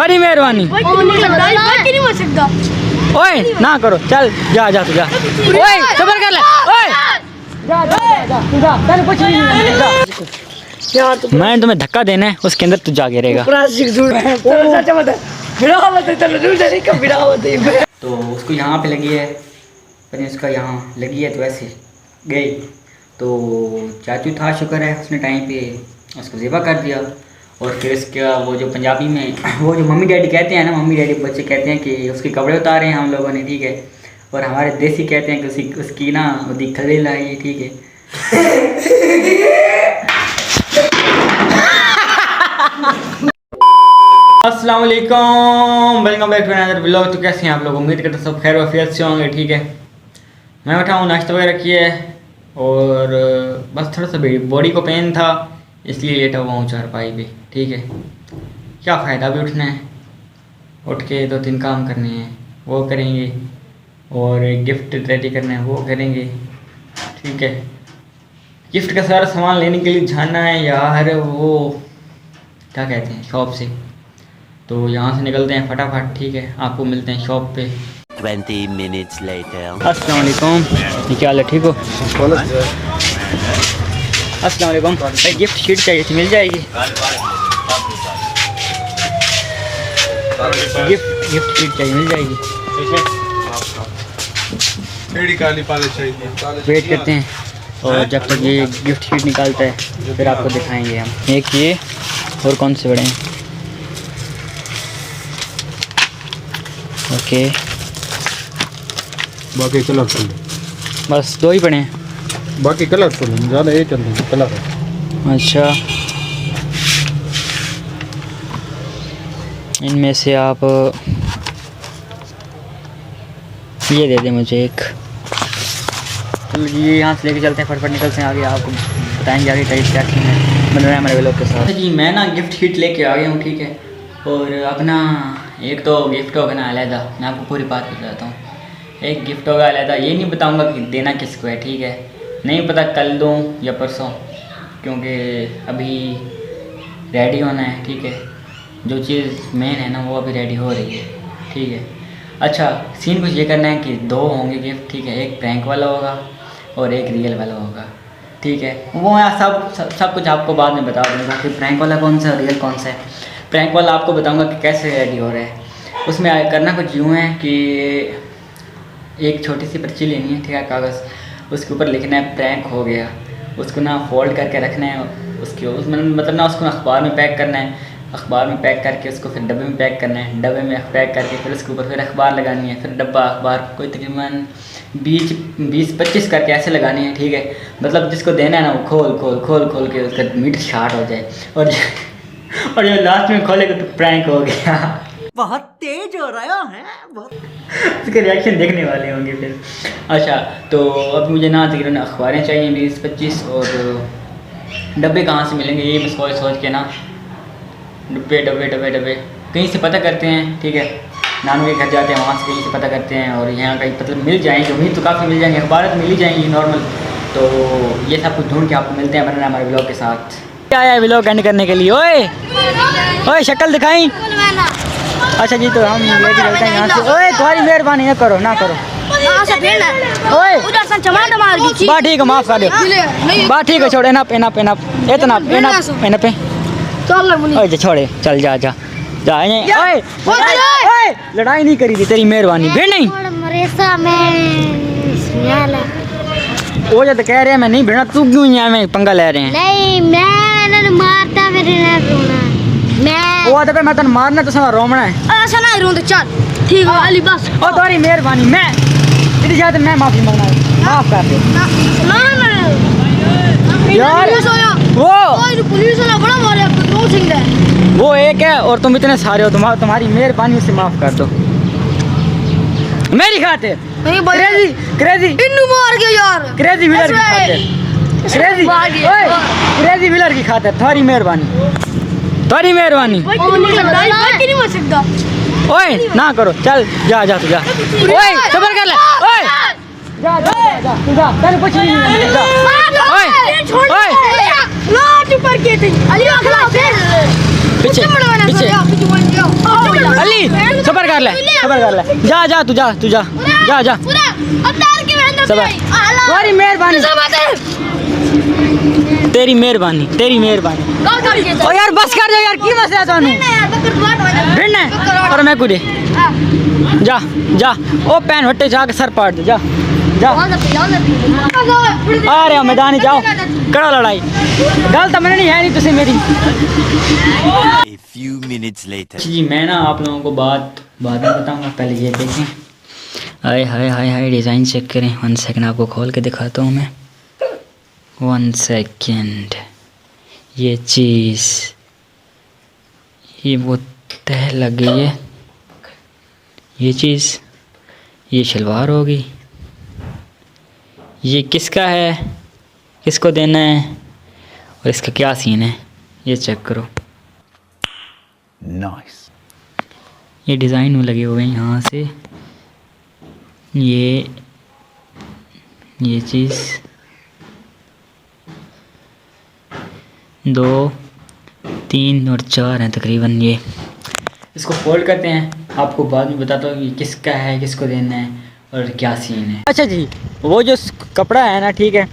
तुम्हारी मेहरबानी। ओए ना करो, चल जा जा तू जा। ओए सबर कर ले। ओए जा जा जा जा, तेरे कुछ नहीं जा। यार मैं तुम्हें धक्का देना है, उसके अंदर तू जा गिरेगा। तो उसको यहाँ पे लगी है, पर उसका यहाँ लगी है तो ऐसे गई। तो चाचू था, शुक्र है उसने टाइम पे उसको ज़िबा कर दिया। और फिर इसका वो जो पंजाबी में वो जो मम्मी डैडी कहते हैं ना, मम्मी डैडी बच्चे कहते हैं कि उसके कपड़े उतारे हैं हम लोगों ने, ठीक है। और हमारे देसी कहते हैं कि उसकी ना वो खली लाई, ठीक है। अस्सलाम वालेकुम, welcome back to another vlog. तो कैसे हैं आप लोग? उम्मीद करते हैं सब खैर वफियत से होंगे, ठीक है। मैं बैठा हूँ, नाश्ता वगैरह किया है और बस थोड़ा सा बॉडी को पेन था, इसलिए लेटा हुआ हूँ चारपाई पे, ठीक है। क्या फ़ायदा भी उठना है, उठ के 2-3 काम करने हैं, वो करेंगे। और गिफ्ट रेडी करना है, वो करेंगे, ठीक है। गिफ्ट का सारा सामान लेने के लिए जाना है यार, वो क्या कहते हैं, शॉप से। तो यहाँ से निकलते हैं फटाफट, ठीक है। आपको मिलते हैं शॉप पे 20 minutes later। अस्सलाम वालेकुम, क्या हाल है, ठीक हो? अस्सलाम वालेकुम, भाई गिफ्ट शीट चाहिए थी, मिल जाएगी? गिफ्ट शीट चाहिए, मिल जाएगी? वेट करते हैं और जब तक ये गिफ्ट शीट निकालता है फिर आपको दिखाएंगे हम। एक ये और कौन से बड़े हैं? ओके, बाकी कलर चल बस 2 ही पड़े हैं, बाकी कलर चल ज़्यादा ये चल रहे कलर है। अच्छा, इनमें से आप ये दे दें मुझे एक। चलो जी, यहाँ से लेके चलते हैं, फटफट निकलते हैं आगे, आपको बताएंगे आगे टाइप क्या है बन रहा है हमारे व्लॉग के साथ। जी मैं ना गिफ्ट शीट लेके आ गया हूँ, ठीक है। और अपना एक तो गिफ्ट होगा ना अलहदा, मैं आपको पूरी बात बताता हूँ। एक गिफ्ट होगा अलहदा, ये नहीं बताऊँगा कि देना किसको है, ठीक है। नहीं पता कल दूँ या परसों, क्योंकि अभी रेडी होना है, ठीक है। जो चीज़ मेन है ना वो अभी रेडी हो रही है, ठीक है। अच्छा, सीन कुछ ये करना है कि 2 होंगे गिफ्ट, ठीक है। एक प्रैंक वाला होगा और एक रियल वाला होगा, ठीक है। वो मैं सब कुछ आपको बाद में बता दूँगा कि प्रैंक वाला कौन सा है, रियल कौन सा है। प्रैंक वाला आपको बताऊँगा कि कैसे रेडी हो रहा है। उसमें करना कुछ यूँ है कि एक छोटी सी पर्ची लेनी है, ठीक है, कागज़। उसके ऊपर लिखना है प्रैंक हो गया, उसको ना फोल्ड करके रखना है, उसके उसमें मतलब ना उसको अखबार में पैक करना है, अखबार में पैक करके उसको फिर डब्बे में पैक करना है, डब्बे में पैक करके फिर उसके ऊपर फिर अखबार लगानी है, फिर डब्बा अखबार कोई तकरीबन 20-25 करके ऐसे लगानी है, ठीक है। मतलब जिसको देना है ना वो खोल के उसका मीट शार्ट हो जाए। और जो लास्ट में खोलेगा तो प्रैंक हो गया। बहुत तेज हो रहा है, बहुत उसके रिएक्शन देखने वाले होंगे फिर। अच्छा, तो अब मुझे ना तकरीबन अखबारें चाहिए 20-25, और डब्बे कहाँ से मिलेंगे ये मैं सोच के ना डब्बे कहीं से पता करते हैं, ठीक है। नानू के घर जाते हैं, वहाँ से कहीं से पता करते हैं, और यहाँ कहीं मतलब मिल जाएंगे, उम्मीद तो काफ़ी मिल जाएंगे, अखबार तो मिल ही जाएंगी नॉर्मल। तो ये सब कुछ ढूंढ के आपको मिलते हैं वरना हमारे व्लॉग के साथ। क्या आया है व्लॉग एंड करने के लिए? ओए शक्ल दिखाई। अच्छा जी, तो हम लेके चलते हैं यहाँ से। ओए तुम्हारी मेहरबानी, ना करो ओए बा ठीक है, माफ़ कर दो बा, ठीक है, छोड़ इतना ओए छोड़े, चल जा ओए लड़ाई नहीं करी थी, तेरी मेहरबानी भी नहीं। वो जो तो कह रहे हैं मैं नहीं भिड़ा, तू क्यों यहाँ में पंगा ले रहे हैं? नहीं मैं मारता मेरे ना रोना, मैं वो तो पे मैं तन मारना तो सब रोमना है। ऐसा नहीं रोंदे, चल ठीक है अली बस। ओ तुम्हारी मेहरबानी, मैं तेरी जात मैं माफी मांगना है, माफ कर दे यार। वो पुलिस वाला बड़ा मारे आपको, 2 सिंह है वो एक है और तुम इतने सारे हो, तुम्हारी मेहरबानी से माफ कर दो मेरी खातिर। नहीं क्रेजी इन्नू मार गया यार, क्रेजी व्हीलर की खातिर, क्रेजी व्हीलर की खातिर तुम्हारी मेहरबानी। ओए ना करो, चल जा तू जा। ओए सबर कर ले। ओए जा तेरे कुछ नहीं जा। ओए पीछे अली सबर कर ले, सबर कर ले, जा जा तू जा, तू जा जा जा, सबर, तुम्हारी मेहरबानी, तेरी मेहरबानी, तेरी मेहरबानी। ओ यार बस कर जाओ यार, की मसला है थानू भिड़ना है और मैं कुछ जा जा, ओ पैन हट्टे जाके सर पाट दे, जा जा आ रहे हो मैदान, जाओ करो लड़ाई, गल तो मैंने नहीं है नहीं तुझे मेरी। A few minutes later. जी मैं ना आप लोगों को बाद में बताऊंगा, पहले ये देखें, हाय हाय हाय हाय डिज़ाइन चेक करें। 1 सेकंड आपको खोल के दिखाता हूँ मैं, 1 सेकंड। ये चीज़, ये वो तह लग गई है, ये चीज़, ये शलवार होगी, ये किसका है, किसको देना है और इसका क्या सीन है ये चेक करो। Nice. ये डिज़ाइन लगे हुए हैं यहाँ से, ये चीज़ 2 3 और 4 हैं तकरीबन। ये इसको फोल्ड करते हैं, आपको बाद में बताता हूँ कि किसका है, किसको देना है और क्या सीन है। अच्छा जी, वो जो कपड़ा है ना, ठीक है,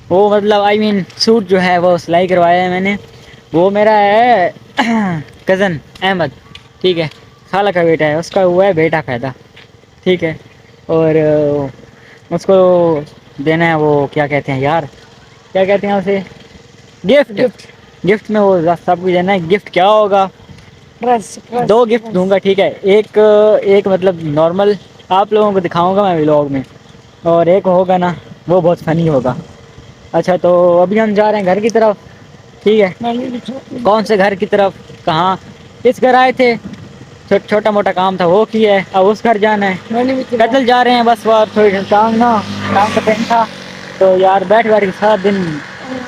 वो मतलब आई मीन सूट जो है वो सिलाई करवाया है मैंने, वो मेरा है कज़न अहमद, ठीक है, खाला का बेटा है, उसका हुआ है बेटा पैदा, ठीक है, और उसको देना है, वो क्या कहते हैं यार, क्या कहते हैं उसे, गिफ्ट में वो सब कुछ देना है। गिफ्ट क्या होगा, 2 गिफ्ट दूंगा, ठीक है, एक मतलब नॉर्मल आप लोगों को दिखाऊंगा मैं व्लॉग में, और एक होगा ना वो बहुत फनी होगा। अच्छा तो अभी हम जा रहे हैं घर की तरफ, ठीक है, कौन से घर की तरफ, कहाँ, किस घर आए थे, छोटा मोटा काम था वो किया है, अब उस घर जाना है, पैदल जा रहे हैं बस, वो थोड़ी काम का टाइम था तो यार बैठ के सारा दिन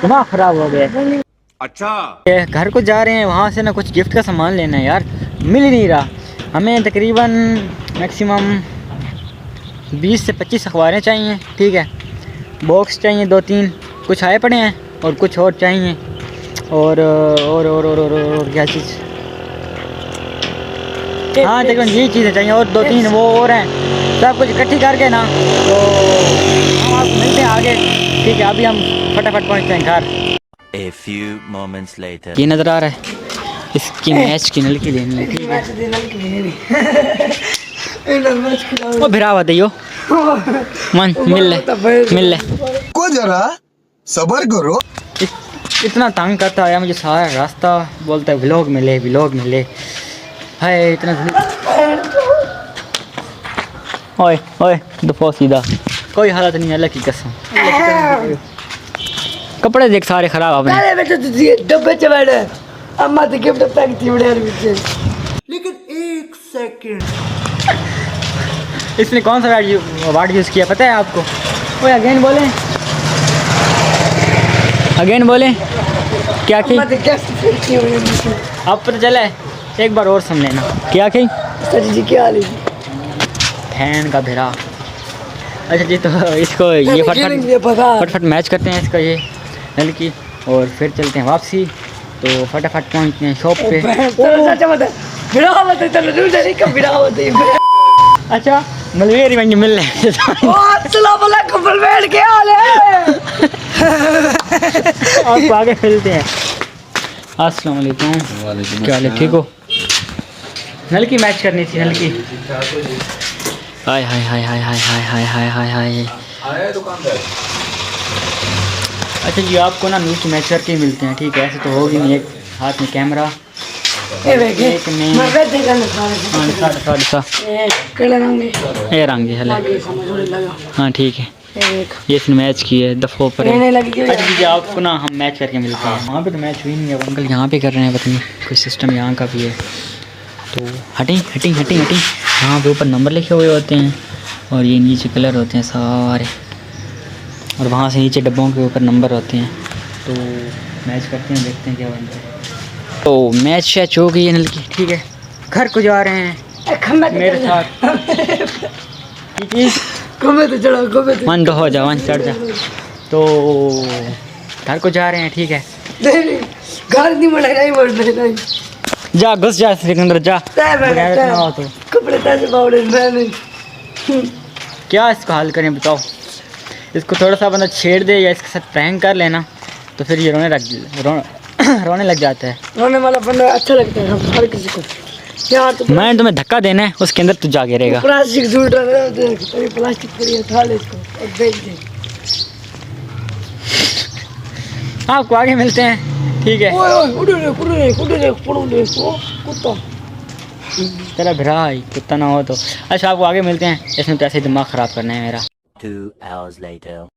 दिमाग खराब हो गया। अच्छा घर को जा रहे हैं, वहाँ से ना कुछ गिफ्ट का सामान लेना है यार, मिल ही नहीं रहा हमें, तकरीबन मैक्सिमम 20 से 25 अखबारें चाहिए, ठीक है, बॉक्स चाहिए 2-3, कुछ आए पड़े हैं और कुछ और चाहिए, और क्या चीज़, हाँ तकरीबन यही चीज़ें चाहिए, और 2-3 वो और हैं, सब कुछ इकट्ठी करके ना तो हम आपको मिलते हैं आगे, ठीक है, अभी हम फटाफट पहुँचते हैं घर। A few moments later. ये नज़र आ रहा है, इसकी मैच की नल की लेनी है, ठीक है, वो भिरावा दियो मन मिल ले को जरा सबर करो। इतना तंग करता है मुझे सारा रास्ता, बोलता है व्लॉग में ले है, इतना ओए ओए दफो सीधा, कोई हालत नहीं है अल्लाह की कसम, कपड़े देख सारे खराब आपने, अरे बेटा तुझे डब्बे च बैठ अम्मा तो गिफ्ट पैक थी बड़े पीछे, लेकिन 1 सेकंड इसने कौन सा वर्ड यूज़ किया पता है आपको? ओए अगेन बोले क्या की, अब पता चला है, एक बार और सुन लेना, क्या की सच जी क्या हाल है, फैन का भिरा। अच्छा जी, तो इसको ये फटाफट मैच करते हैं इसका ये नल की, और फिर चलते हैं वापसी, तो फटाफट पहुँचते हैं शॉप पे। अच्छा मलवेरी मंगी मिल रहे आपको आगे मिलते हैं। अस्सलाम वालेकुम, क्या हाल है, ठीक हो? नल की मैच करनी थी, नल की, हाय हाय हाय हाय हाय हाय हाय हाय हाय हाय। अच्छा जी, आपको ना नीचे मैच करके ही मिलते हैं, ठीक है, ऐसे तो होगी नहीं, एक हाथ में कैमरा, एक में ये रंगे हले, हाँ ठीक है, ये इसने मैच की है दफ़ो पर। अच्छा जी, आपको ना हम मैच करके मिलते हैं, वहाँ पे तो मैच हुई नहीं है, अंकल यहाँ पे कर रहे हैं, पता नहीं कोई सिस्टम यहाँ का भी है, तो हटिंग यहाँ पे ऊपर नंबर लिखे हुए होते हैं और ये नीचे कलर होते हैं सारे, और वहाँ से नीचे डब्बों के ऊपर नंबर होते हैं, तो मैच करते हैं, देखते हैं क्या बनता है। तो मैच शैच हो गई है नल की, ठीक है, घर को जा रहे हैं मेरे साथ, मन तो हो जा, मन चढ़ जा, तो घर को जा रहे हैं, ठीक है, घर नहीं जा घुस जा इसके अंदर जा। बगैर इतना हो तो कपड़े ताजे बावड़े मैंने क्या इसका हल करें बताओ। इसको थोड़ा सा बंदा छेड़ दे या इसके साथ प्रैंक कर लेना तो फिर ये रोने लग जाता है। रोने वाला बंदा अच्छा लगता है हर किसी को। यार तो मैं तुम्हें धक्का देना है, उसके अंदर तू जा गिरेगा। प्लास्टिक झूठ रहा है, देख अभी प्लास्टिक पड़ी है, उठा ले इसको और बेच दे। आपको आगे मिलते हैं, ठीक है। ओए ओए उड़ कुत्ता तेरा भाई कुत्ता ना हो तो। अच्छा आपको आगे मिलते हैं, इसमें तो ऐसे ही दिमाग ख़राब करना है मेरा। 2 hours later.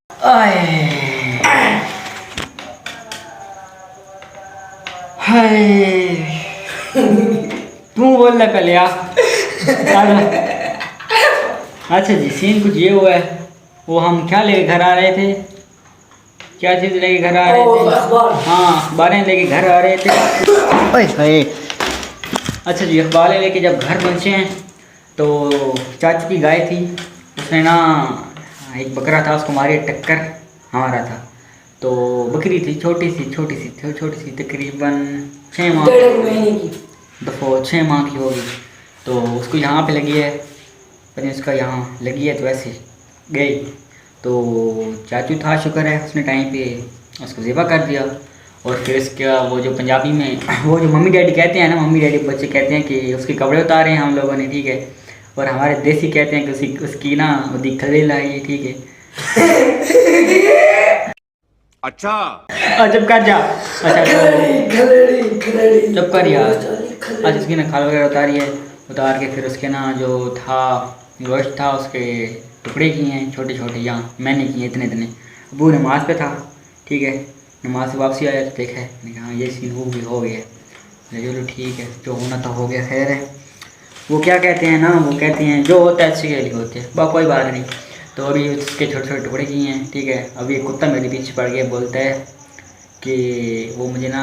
तू बोल रहा पहले आप। अच्छा जी सीन कुछ ये हुआ है, वो हम क्या लेके घर आ रहे थे, क्या चीज़ लेके घर आ रहे थे? हाँ अखबारें लेके घर आ रहे थे। ओए अच्छा जी अखबारें लेके जब घर पहुँचे हैं तो चाची की गाय थी, उसने ना एक बकरा था उसको मारी टक्कर हमारा था। तो बकरी थी छोटी सी तकरीबन 6 माह दफो 6 माह की होगी। तो उसको यहाँ पे लगी है, पता उसका यहाँ लगी है तो ऐसे गई। तो चाचू था शुक्र है उसने टाइम पे उसको ज़िबा कर दिया। और फिर इसका वो जो पंजाबी में वो जो मम्मी डैडी कहते हैं ना, मम्मी डैडी बच्चे कहते हैं कि उसके कपड़े उतारे हैं हम लोगों ने, ठीक है। और हमारे देसी कहते हैं कि उसकी ना वो खली लाई, ठीक है। अच्छा जब कर जा, अच्छा जब कर यार। अच्छा उसकी ना खाल वगैरह उतारी है, उतार के फिर उसके ना जो था गोश्त था उसके टुकड़े किए हैं छोटे छोटे, यहाँ मैंने किए इतने इतने। अबू नमाज पे था, ठीक है, नमाज से वापसी आया तो देखा है, मैंने कहा ये सीन हो गया। चलो ठीक है, जो होना था हो गया, खैर है। वो क्या कहते हैं ना, वो कहते हैं जो होता है अच्छे के लिए होते हैं, कोई बात नहीं। तो अभी उसके छोटे छोटे टुकड़े किए हैं, ठीक है। अभी एक कुत्ता मेरे पीछे पड़ गया, बोलता है कि वो मुझे ना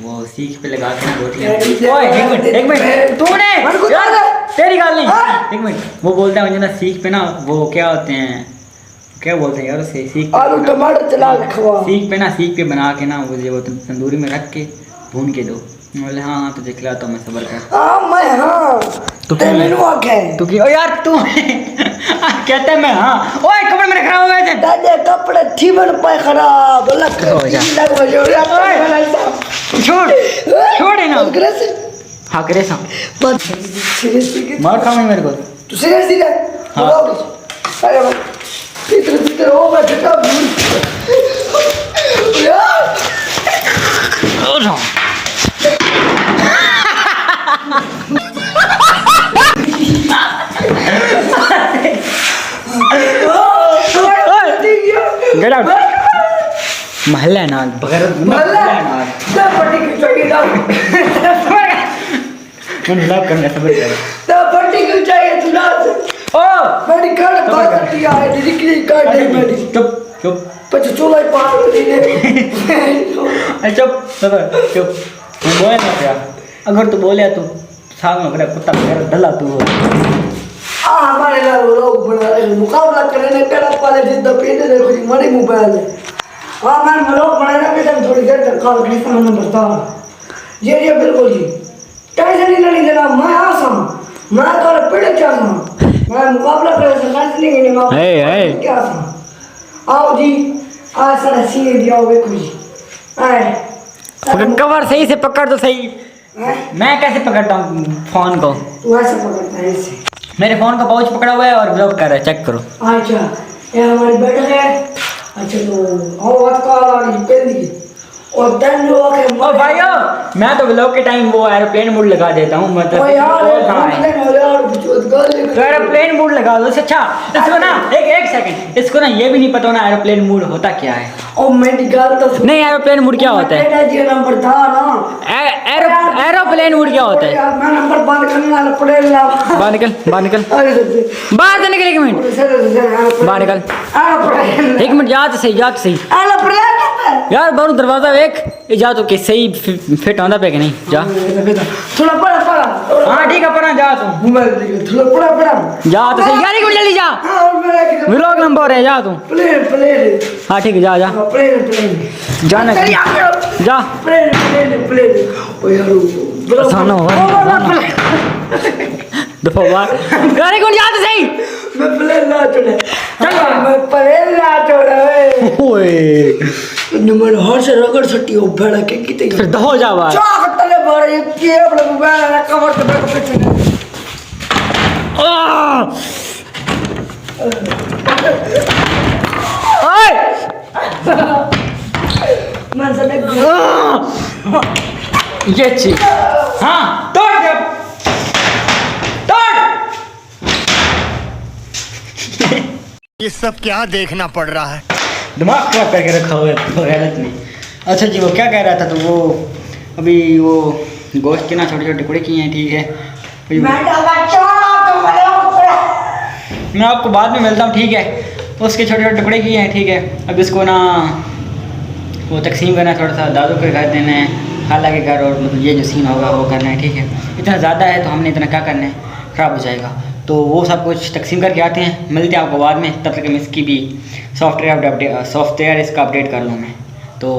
वो सीख पे लगा के ना रोटियाँ। एक मिनट तूने तेरी गाल नहीं, एक मिनट। वो बोलता है मुझे ना सीख पे ना वो क्या होते हैं, क्या बोलते हैं यार उसे, सीख पे बना के ना मुझे वो तंदूरी में रख के भून के दो। बोले हाँ तुझे खिलाता हूँ मैं, सब्र कर। तो क्यों यार तू कहता है मैं हाँ। ओए कपड़े मेरे खराब हो गए थे, दादा कपड़े थी बन पाए खराब अलग छोड़ ना हाँ करे सा मार खाऊंगी मेरे को तू सीरियसली हाँ। अरे भीतर हो मैं बेटा यार गेट आउट। महल्ला ना बगैर पट्टी क्यों चाहिए ना मैंने लव करना सब्र कर। पट्टी क्यों चाहिए तू ना ओ मेरी कार्ड पास करती है निकली कार्ड है मेरी। चुप पछ चोला पार दी ने चुप सबर चुप। मैं बोले ना क्या, अगर तू बोले तो साल में बड़ा कुत्ता मेरा डला तू हमारे लोग बना रहे मुकाबला करने कड़ा पाले जितना पीने देखो जी मनी मोबाइल है। मैं लोग बनाना बेटा थोड़ी देर तक कॉल करी था मैंने बता ये बिल्कुल जी टेंशन नहीं लेनी देना। मैं आसा मैं तो पीड़े क्या मैं मुकाबला करे से मैच नहीं मैं क्या आओ जी आ सारा सी दिया देखो जी आए कवर सही से पकड़ तो सही। मैं कैसे पकड़ता हूँ फोन को, तू ऐसे पकड़ता है ऐसे। मेरे फोन का पाउच पकड़ा हुआ है और ब्लॉक कर रहा है, चेक करो। अच्छा ये हमारी बैठक है। अच्छा तो और बात कॉल आ रही पेंदी और तन जो है ओ भाइयों मैं तो ब्लॉक के टाइम वो एरोप्लेन मोड लगा देता हूँ, मतलब ओ यार तो एरोप्लेन मोड लगा दो। अच्छा इसको ना एक सेकंड, इसको ना ये भी नहीं पता ना एरोप्लेन मोड होता क्या है। ओ मेडिकल तो नहीं एरोप्लेन मोड क्या होता है, ये नंबर था ना एरोप्लेन मोड क्या होता है। मैं नंबर बंद करने वाला पड़ेगा। बाहर निकल बाहर निकल बाहर से निकल, एक मिनट बाहर निकल, एक मिनट। जा तो सही यार बारू दरवाजा वेख जा तो कि सही फिट आंदा पे कि नहीं। जा थोड़ा पड़ा हाँ ठीक है पड़ा जा तू थोड़ा पड़ा जा तो सही यार, एक मिनट जल्दी जा, व्लॉग नंबर है जा तू। प्लेन हाँ ठीक है जा जा प्लेन जाना जा प्लेन ओ यार आसान हो दफावार गाड़ी कौन याद सही मैं प्लेन ना छोड़े मैं प्लेन ना छोड़े ओए नंबर हर से रगड़ छट्टी हो बड़ा के किते फिर दहो जावा चाक तले बड़े के अपने मोबाइल ना कवर के बैक पे ओए मैं सब ये चीज हाँ तोड़ जब तोड़ ये सब क्या देखना पड़ रहा है। दिमाग खराब करके रखा हुआ है गलत नहीं। अच्छा जी वो क्या कह रहा था तो वो अभी वो गोश्त के ना छोटे छोटे टुकड़े किए हैं ठीक है अभी मैं डाला चाक तो मैं आपको बाद में मिलता हूँ ठीक है उसके छोटे छोटे टुकड़े किए हैं ठीक है अब इसको ना वो तकसीम करना है थोड़ा सा दादू के घर देना है खाला के घर और मतलब ये जो सीन होगा वो करना है ठीक है इतना ज़्यादा है तो हमने इतना क्या करना है ख़राब हो जाएगा तो वो सब कुछ तकसीम करके आते हैं मिलते हैं आपको बाद में तब तक मैं इसकी भी सॉफ्टवेयर इसका अपडेट कर लूँ मैं तो